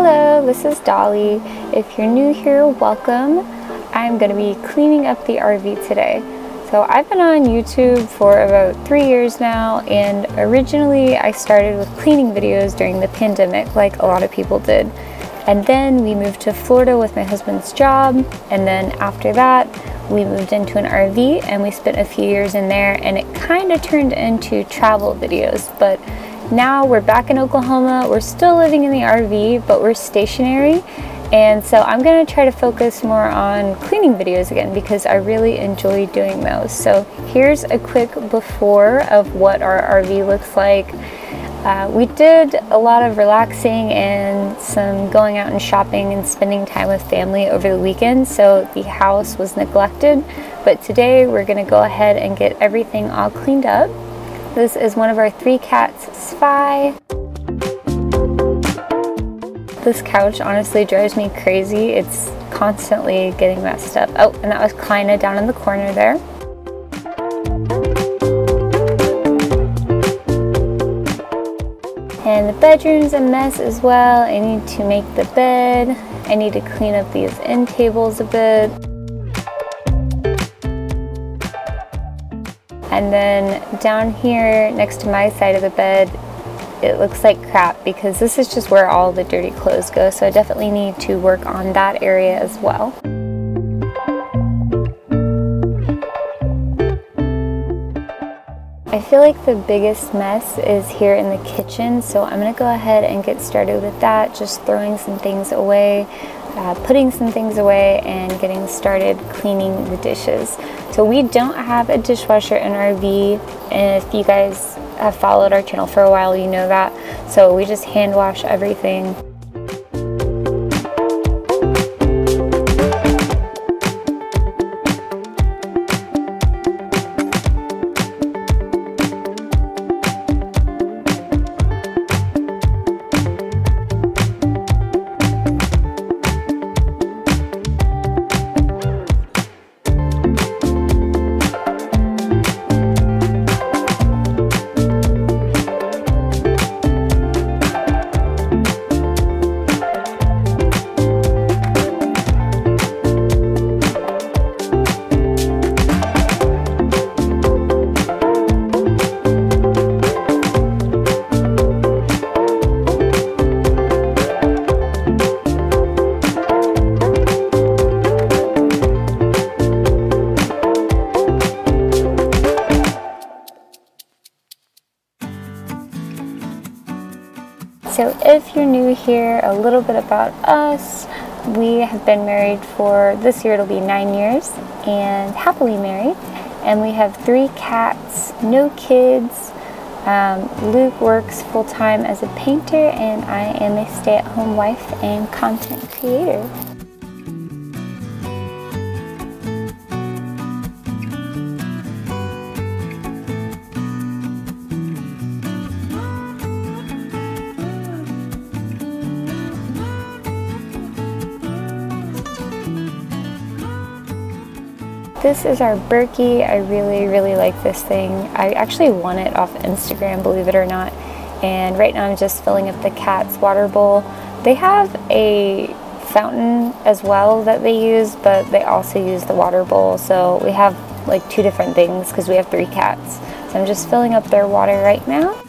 Hello, this is Dolly. If you're new here, welcome. I'm going to be cleaning up the RV today. So I've been on YouTube for about 3 years now, and originally I started with cleaning videos during the pandemic like a lot of people did. And then we moved to Florida with my husband's job, and then after that we moved into an RV and we spent a few years in there, and it kind of turned into travel videos. But now we're back in Oklahoma. We're still living in the RV, but we're stationary. And so I'm going to try to focus more on cleaning videos again because I really enjoy doing those. So here's a quick before of what our RV looks like. We did a lot of relaxing and some going out and shopping and spending time with family over the weekend, so the house was neglected. But today we're going to go ahead and get everything all cleaned up. This is one of our 3 cats, Spy. This couch honestly drives me crazy. It's constantly getting messed up. Oh, and that was Kleina down in the corner there. And the bedroom's a mess as well. I need to make the bed. I need to clean up these end tables a bit. And then down here next to my side of the bed, it looks like crap because this is just where all the dirty clothes go. So I definitely need to work on that area as well. I feel like the biggest mess is here in the kitchen, so I'm going to go ahead and get started with that, just throwing some things away, putting some things away, and getting started cleaning the dishes. So we don't have a dishwasher in our RV, and if you guys have followed our channel for a while, you know that. So we just hand wash everything. So if you're new here, a little bit about us. We have been married for, this year it'll be 9 years, and happily married. And we have 3 cats, no kids. Luke works full-time as a painter, and I am a stay-at-home wife and content creator. This is our Berkey. I really like this thing. I actually won it off Instagram, believe it or not. And right now I'm just filling up the cat's water bowl. They have a fountain as well that they use, but they also use the water bowl. So we have like 2 different things because we have 3 cats. So I'm just filling up their water right now.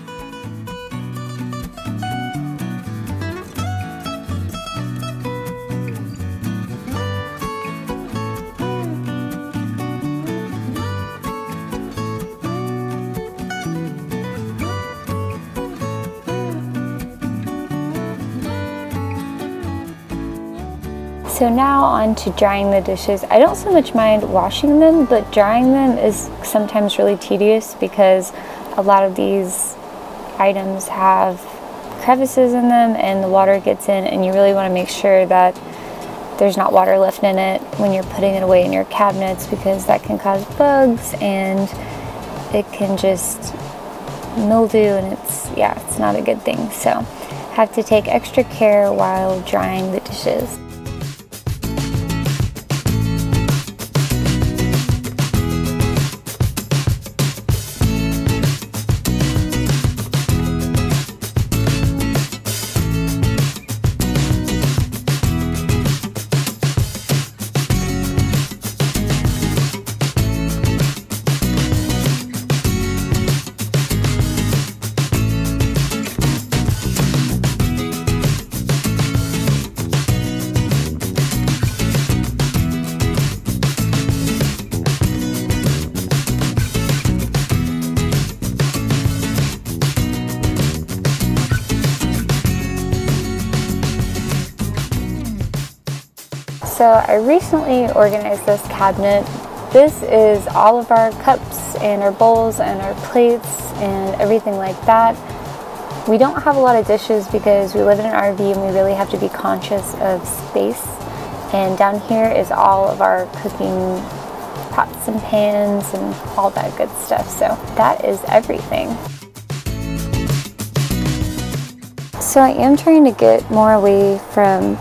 So now on to drying the dishes. I don't so much mind washing them, but drying them is sometimes really tedious because a lot of these items have crevices in them and the water gets in, and you really want to make sure that there's not water left in it when you're putting it away in your cabinets, because that can cause bugs and it can just mildew, and it's not a good thing. So have to take extra care while drying the dishes. So I recently organized this cabinet. This is all of our cups and our bowls and our plates and everything like that. We don't have a lot of dishes because we live in an RV and we really have to be conscious of space. And down here is all of our cooking pots and pans and all that good stuff. So that is everything. So I am trying to get more away from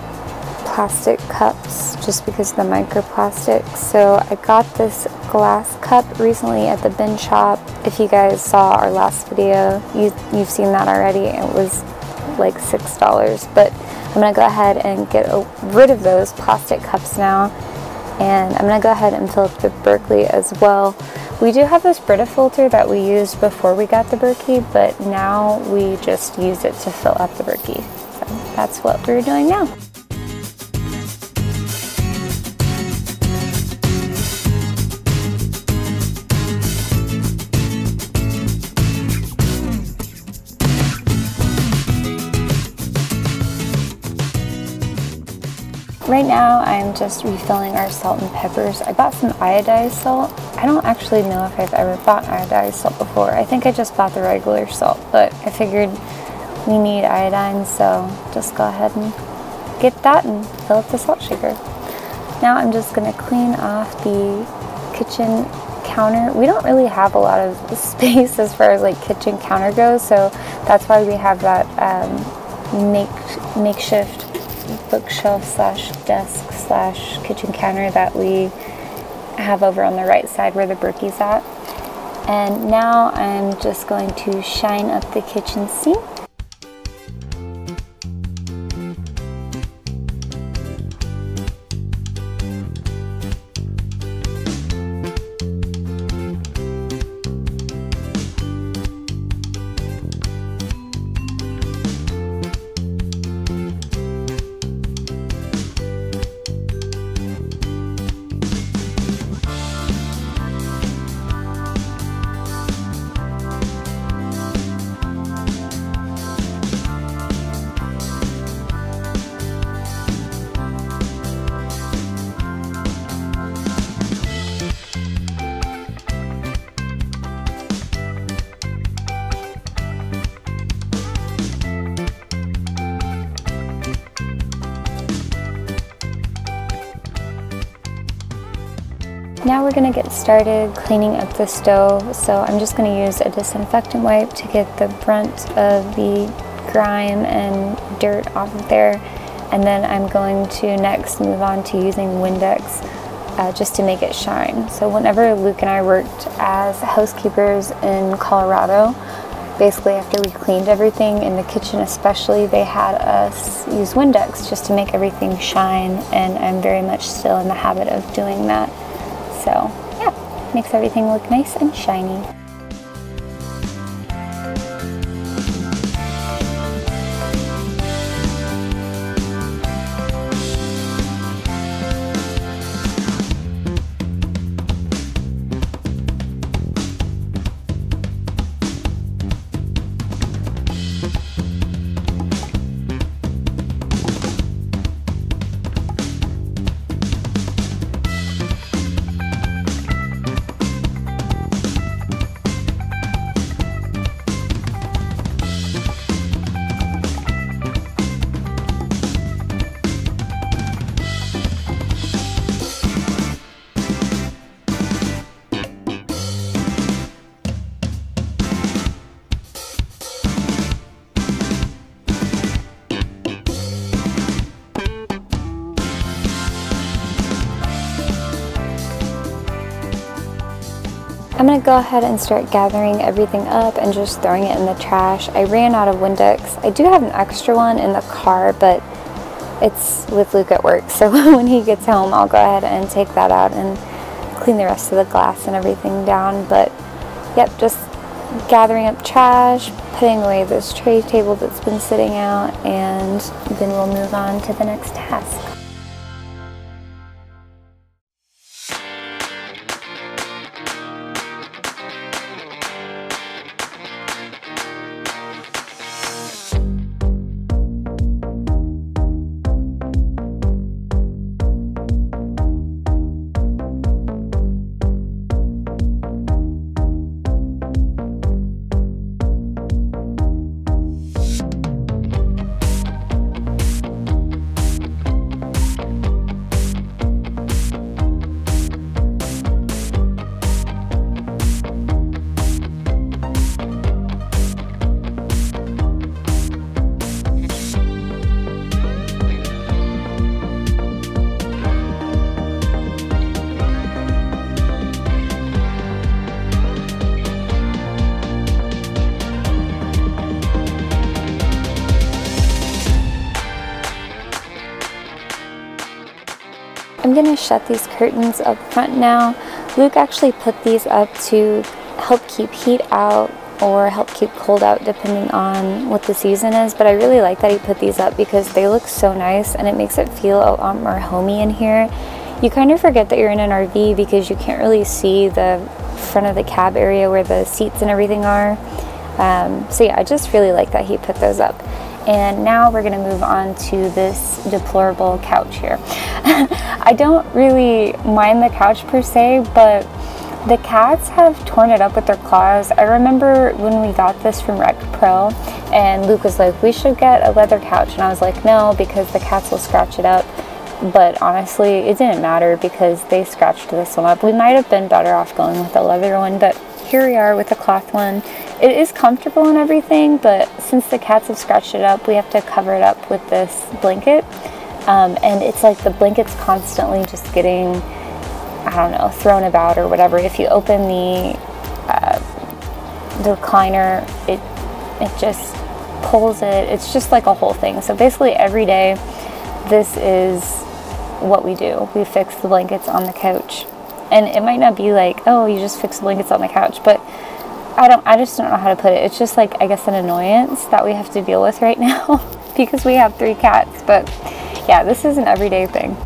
plastic cups just because of the microplastics. So I got this glass cup recently at the bin shop. If you guys saw our last video, you've seen that already. It was like $6, but I'm gonna go ahead and get rid of those plastic cups now, and I'm gonna go ahead and fill up the Berkeley as well. We do have this Brita filter that we used before we got the Berkey, but now we just use it to fill up the Berkey. So that's what we're doing now. Right now, I'm just refilling our salt and peppers. I bought some iodized salt. I don't actually know if I've ever bought iodized salt before. I think I just bought the regular salt, but I figured we need iodine, so just go ahead and get that and fill up the salt shaker. Now I'm just gonna clean off the kitchen counter. We don't really have a lot of space as far as like kitchen counter goes, so that's why we have that makeshift bookshelf slash desk slash kitchen counter that we have over on the right side where the Berkey's at. And now I'm just going to shine up the kitchen sink. Now we're going to get started cleaning up the stove. So I'm just going to use a disinfectant wipe to get the brunt of the grime and dirt off of there. And then I'm going to next move on to using Windex just to make it shine. So whenever Luke and I worked as housekeepers in Colorado, basically after we cleaned everything in the kitchen especially, they had us use Windex just to make everything shine, and I'm very much still in the habit of doing that. So yeah, makes everything look nice and shiny. I'm going to go ahead and start gathering everything up and just throwing it in the trash. I ran out of Windex. I do have an extra one in the car, but it's with Luke at work. So when he gets home, I'll go ahead and take that out and clean the rest of the glass and everything down. But yep, just gathering up trash, putting away this tray table that's been sitting out, and then we'll move on to the next task. I'm gonna shut these curtains up front now. Luke actually put these up to help keep heat out or help keep cold out depending on what the season is, but I really like that he put these up because they look so nice and it makes it feel a lot more homey in here. You kind of forget that you're in an RV because you can't really see the front of the cab area where the seats and everything are. So yeah, I just really like that he put those up. And now we're gonna move on to this deplorable couch here. I don't really mind the couch per se, but the cats have torn it up with their claws. I remember when we got this from Rec Pro and Luke was like, we should get a leather couch. And I was like, no, because the cats will scratch it up. But honestly, it didn't matter because they scratched this one up. We might have been better off going with the leather one, but here we are with the cloth one. It is comfortable and everything, but since the cats have scratched it up, we have to cover it up with this blanket. And it's like the blanket's constantly just getting, I don't know, thrown about or whatever. If you open the recliner, it just pulls it. It's just like a whole thing. So basically every day, this is what we do. We fix the blankets on the couch. And it might not be like, oh, you just fix the blankets on the couch, but I just don't know how to put it. It's just like, I guess, an annoyance that we have to deal with right now because we have 3 cats. But yeah, this is an everyday thing.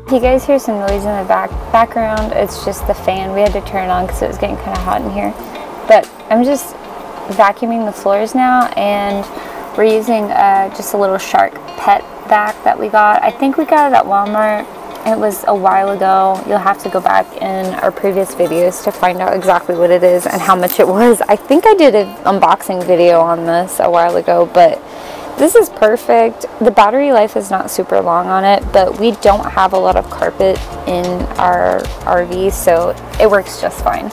If you guys hear some noise in the background, it's just the fan. We had to turn it on because it was getting kind of hot in here. But I'm just vacuuming the floors now, and we're using just a little Shark pet vac that we got. I think we got it at Walmart. It was a while ago. You'll have to go back in our previous videos to find out exactly what it is and how much it was. I think I did an unboxing video on this a while ago, but this is perfect. The battery life is not super long on it, but we don't have a lot of carpet in our RV, so it works just fine.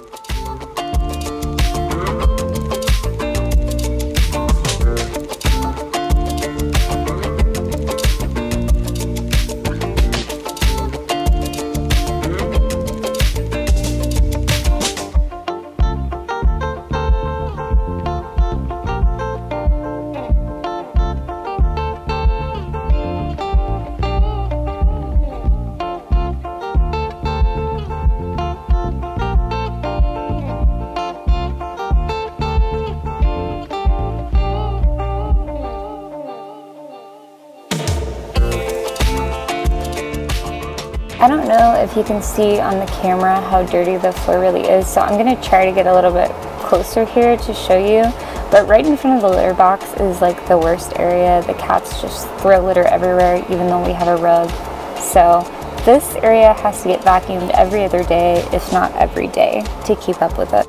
I don't know if you can see on the camera how dirty the floor really is, so I'm going to try to get a little bit closer here to show you. But right in front of the litter box is like the worst area. The cats just throw litter everywhere even though we have a rug. So this area has to get vacuumed every other day, if not every day, to keep up with it.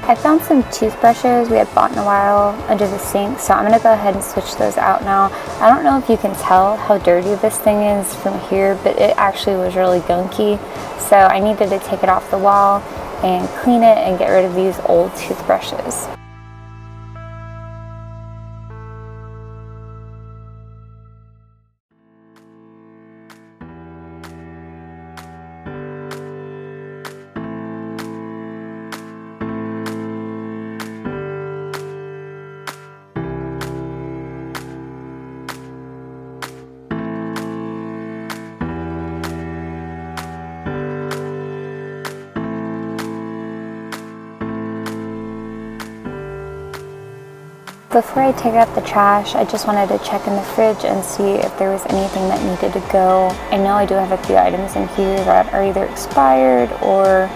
I found some toothbrushes we had bought in a while under the sink, so I'm gonna go ahead and switch those out now. I don't know if you can tell how dirty this thing is from here, but it actually was really gunky, so I needed to take it off the wall and clean it and get rid of these old toothbrushes. Before I take out the trash, I just wanted to check in the fridge and see if there was anything that needed to go. I know I do have a few items in here that are either expired or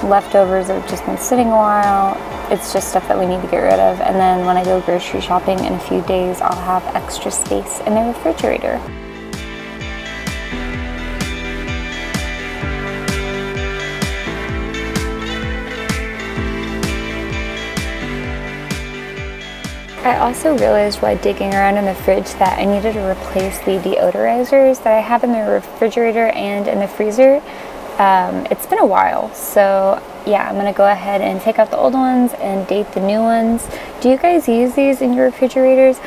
leftovers that have just been sitting a while. It's just stuff that we need to get rid of. And then when I go grocery shopping in a few days, I'll have extra space in the refrigerator. I also realized while digging around in the fridge that I needed to replace the deodorizers that I have in the refrigerator and in the freezer. It's been a while, so yeah, I'm gonna go ahead and take out the old ones and date the new ones. Do you guys use these in your refrigerators?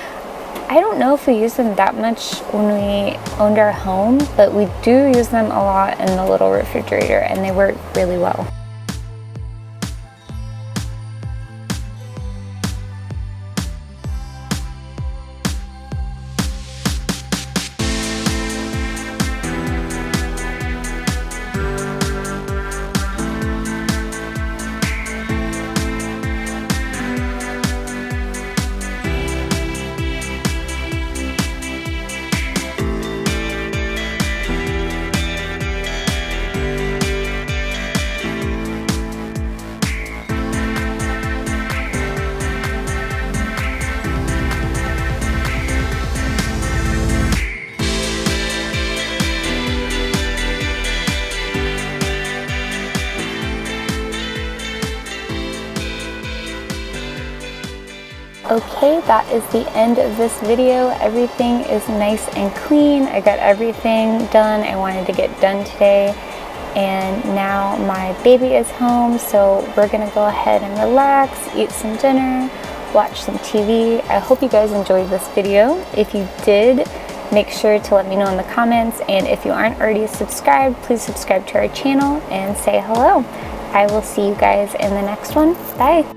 I don't know if we use them that much when we owned our home, but we do use them a lot in the little refrigerator and they work really well. Okay, that is the end of this video. Everything is nice and clean. I got everything done I wanted to get done today. And now my baby is home, so we're gonna go ahead and relax, eat some dinner, watch some TV. I hope you guys enjoyed this video. If you did, make sure to let me know in the comments. And if you aren't already subscribed, please subscribe to our channel and say hello. I will see you guys in the next one. Bye.